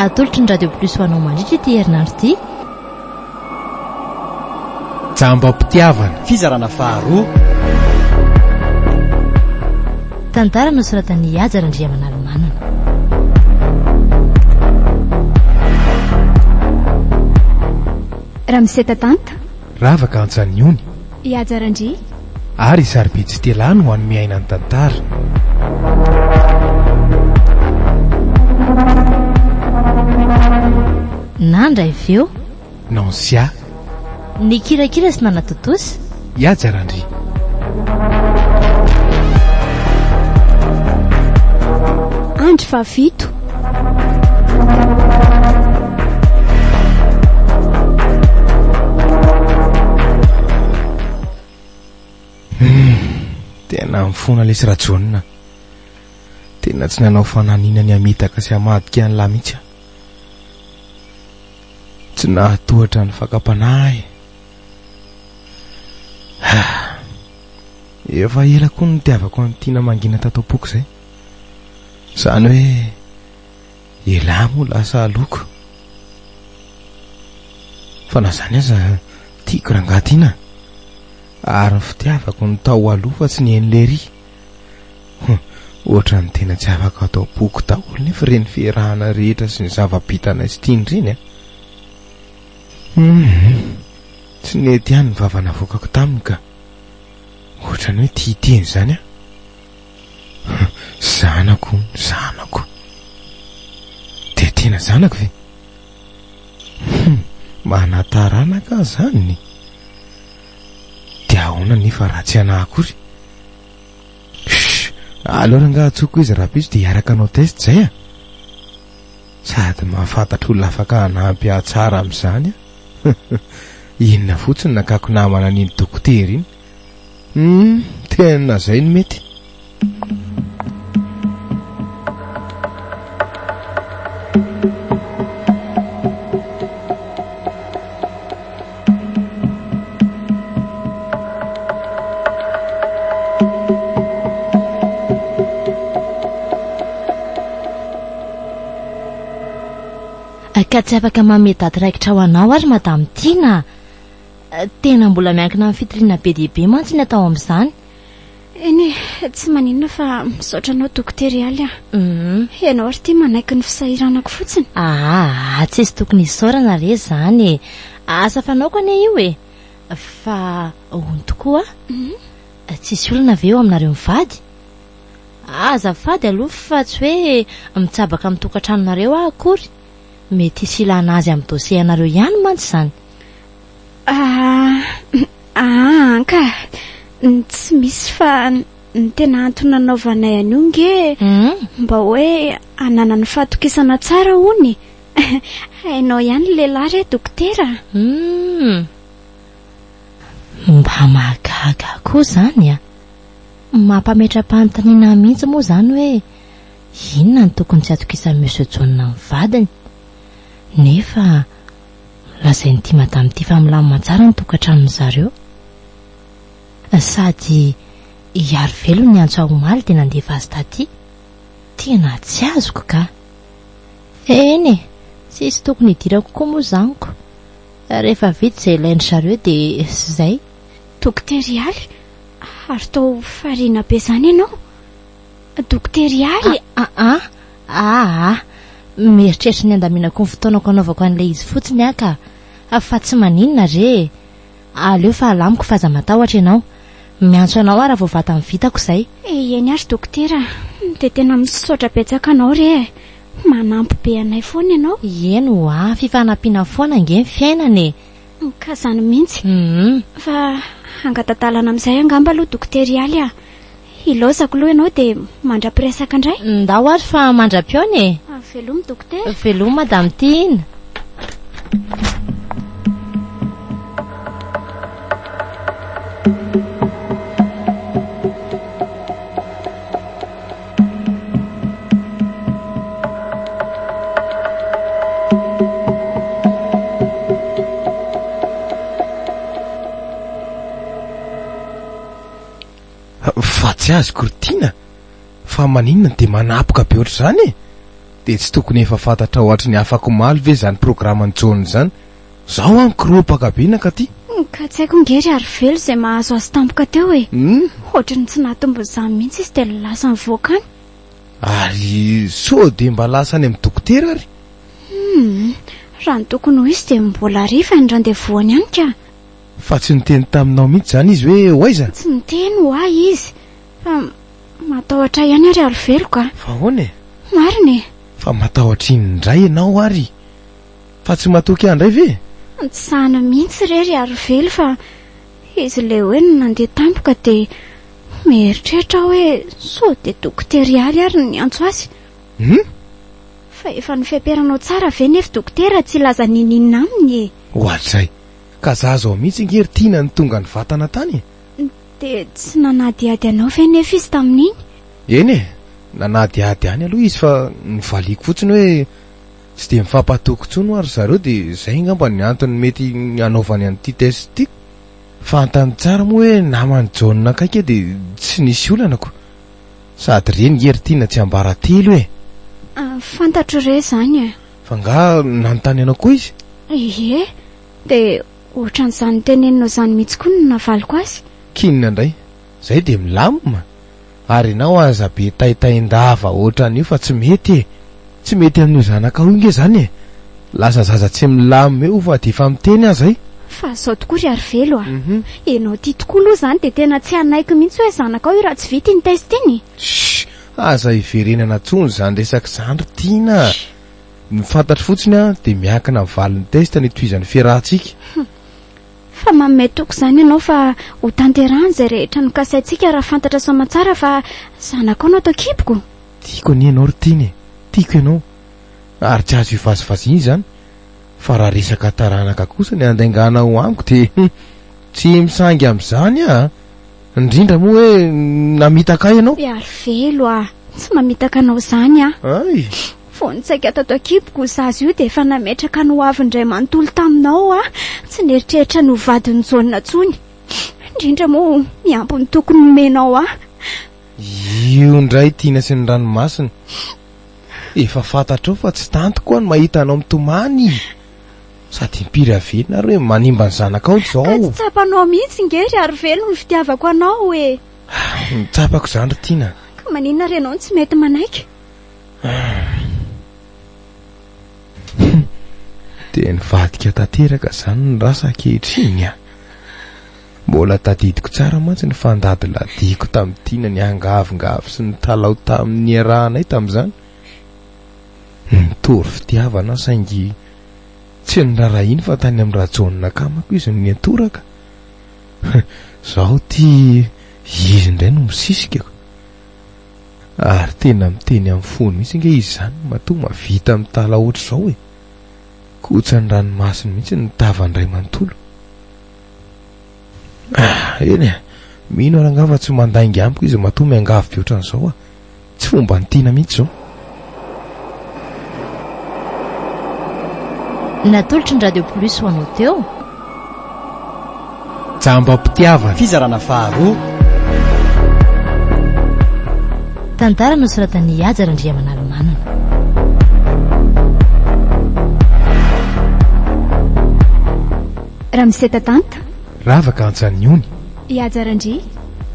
atolotry ny radio plus ho anao mandritra ity herinandro ity. Jambam-pitiavana fizarana faharoa tantara no soratan'ny Ajarandriamanalomanana. Ramsetatanta ravaka antsaniony Ajarandri ary sarobidy stelano ho an'ny miainany tantara. Nandra iveo Nansia ny kirakira sy nanatotosy Ajarandri. andro favito tena mifona lesy rajonina. Tena tsy nanao fananina ny amitaka sy amadika ny lamitsy. Tsy nahatohatra ny fakapanahy. Efa ela koa ny tiavako ny tiana mangina tatao-poko zay. Zany hoe ela mo lasa aloko. Fa na zany aza tiako rangatina. Ary ny fitiavako ny tao aloha fa tsy ny enlery. Ohatra ny tena tsy afaka atao boky daholo nefa reny fiarahana rehetra sy ny zava-bitana sy tiany reny. Tsy nety ihany ny vavana vokako taminy ka ohatra ny hoe tiateny zany zanako de tena zanako ve manataranaka zany de ahoana nefa ratsy anahy akory. Alora nga atsoko izy raha izy de hiaraka anao test zay sady mahafantatra olona afaka hanampy tsara amin'izany inona fotsiny nakako namana n'iny dokotera iny. Tena zay ny mety. Ka tsy afaka mametaty raikitra ho anao ary madame Tina. Tena mbola miankina amin'ny fitoriana be dehibe mantsy ny atao amin'izany. eny tsy maninona fa misaotra anao dokotera ianao ary ty manaiky ny fisahiranako fotsiny. Tsisy tokony isaorana re zany. Asa fanao koa ane io fa hono tokoa tsisy olona ve eo aminareo mivady. Azafady aloha fa tsy hoe mitsabaka amin'ny tokantranonareo akory. Mety silana azy amin'ny dosie anareo ihany mantsy zany. Ka tsy misy fa ny tena antony nanaovanay anio nge mba hoe anana ny fahatokisana tsara hony. Hainao ihany lehilahy re dokotera. Mba mahagaga koa zany mampametra-panontaniana mihitsy moa zany hoe inona ny tokony tsy atokisan'ny Monsieur John ny vadiny. Nefa lazainy ty madame ty familamina tsara ny tokantrano zareo. Sady hiaro velo ny antso ahomaly dia nandefa azy taty. Tena tsy azoko ka. Eny sisy tokony hidirako koa moa zaniko. Rehefa vita izay ilainy zareo dia zay. Dokterialy ary tao farina be zany ianao. Dokterialy mieritreritra ny andaminako ny fotoanako anaovako an'ilay izy fotsiny aka. Fa tsy maninona re. Aleo fa alamiko fa aza matahotra ianao. Miantso anao raha vao vata ny vitako izay. Eny ary dokotera, dia tena misaotra betsaka anao re. Manampy be anay foana ianao. Eno fifanampiana foana nge ny fiainana. Ka zany mihitsy. Fa angatantalana amin'izay angamba aloha dokterialy ilaozako aloha ianao dia mandra-piresaka indray. Ndao ary fa mandra-piona. Veloma dokotera. Veloma madame Tina. Fa tsy azy kortina fa maninona dia manapoka be ohatr' izany dia tsy tokony efa fantatra ohatry ny afako maly ve zany programany John zany. Zaho ankiropaka be nakaty. Ka tsy haiko ngery ary velo izay mahazo azy tampoka teo e. Ohatrany tsy nahatombo izany mihitsy izy dia lasa nivoaka any. Ary so dia mba lasa any amin'ny dokotera ary. Raha ny tokony ho izy dia mbola rifa ny randevoany any ka. Fa tsy niteny taminao mihitsy zany izy hoe hoaiza? Tsy niteny ho ahy izy. Fa matahotra ihany ary ary velo ka. Fa hoana e? Marina e. Fa matahotra indray ianao ary. Fa tsy matoky andray ve? Tsy sahana mihitsy rery ary velo fa izy le hoe nandeha tampoka dia mieritreritra hoe so dia dokterialy ary ny antso azy. Fa efa nifeperanao tsara ve nefa dokotera tsy laza ninina aminy e. Ohatr'izay. Ka za zao mihitsy ngery tiana ny tonga ny vatana tany. Dia tsy nanadiady anao ve nefa izy tamin'iny? Eny e, nanadiady any aloha izy fa nivaliako fotsiny hoe tsy dia mifampatoko intsony ary zareo dia izay ngamba ny antony mety anaovany an'ity test ity. Fantany tsara moa hoe namany John akaika dia tsy nisy olanako. Sady reny ngery tiana tsy ambara telo e. Fantatro re zany e. Fa nga nanontany anao koa izy? Ie, dia ohatran'izany teneninao izany mihitsy koa no navaliko azy. Kinona indray? Zay dia milamina. Ary ianao aza be taitaindava ohatran'io fa tsy mety e. Tsy mety amin'io zanaka ao inge zany e. Lasa zaza tsy milamina eo fa dia efa miteny azy. Fa zao tokoa ry ary velo a. Enao tia tokoa aloha zany dia tena tsy hanaiky mihitsy hoe zanaka ao io raha tsy vita iny test iny. Aza hiverenana tsony zany resaka zandro tiana. Ny fantatro fotsiny a dia miankina mivalin'ny test ny tohizan'ny fiarahantsika. Fa manome toko zany ianao fa ho tanterahany izay rehetra nokasaintsika raha fantatra soa matsara fa zanaka ao no atao kipoko. Tiako ani ianao ry tiana e. Tiako ianao. Ary tsy azo hivazivaziana zany. Fa raha resaka taranaka kosa ny andaingana ho amiko dia tsy misangy amin'izany a. Indrindra moa hoe namitaka ianao. Ary velo a. Tsy mamitaka anao zany a. Ay. Fo nitsaika tato akipoko zazy io dia efa nametraka no avy indray manontolo taminao a. Tsy neritreritra no vadiny John tsony. Indrindra moa miampy ny tokony nomenao a. Io indray tiana sy ny ranomasina. Efa fantatrao fa tsy tanto koa ny mahita anao mitomany. Sady mpiravena ary hoe manimba ny zanaka ao zao. Tsy tsapanao mihitsy ngery ary velo ny fitiavako anao e. Mitsapako zany ry tiana. Ka maninona ry ianao tsy mety manaiky? Dia nivadika tanteraka zany ny rasa ankehitriny a. Mbola tadidiko tsara mantsy ny fandady ladiko tamin'ny tiana ny angavingavo sy ny talao tamin'ny arahanay tamin'izany. Nitory fitiavana saingy tsy ny rarahiny fa tany amin'ny rajonina kamako izy ny atoraka. Zaho ty izy indray no misisikako. Ary tena miteny amin'ny fony mihitsy nge izy zany matoa mavita mitala ohatr' izao e. Kotsa ny ranomasiny mihitsy ny tavandray manontolo. Eny e, mino arangava tsy mandaingy amiko izy matoa miangavy be ohatran'izao a. Tsy fomba ny tiana mihitsy zao. Natolotry ny Radio Plus ho anao teo. Jambam-pitiavana. Fizarana faharoa. Tantara nosoratan'ny Ajarandriamanalomanana. Ramsetatanta. Ravaka Antsaniony. Ajarandri.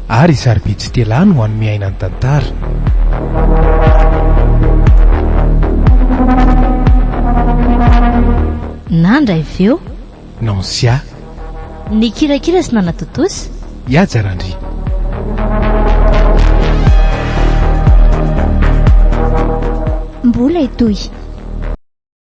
Ary Saribitsy Telano ho an'ny miainany tantara. Nandra iveo. Nansia. Ny kirakira sy nanatotosy. Ajarandri. Mbola itoy.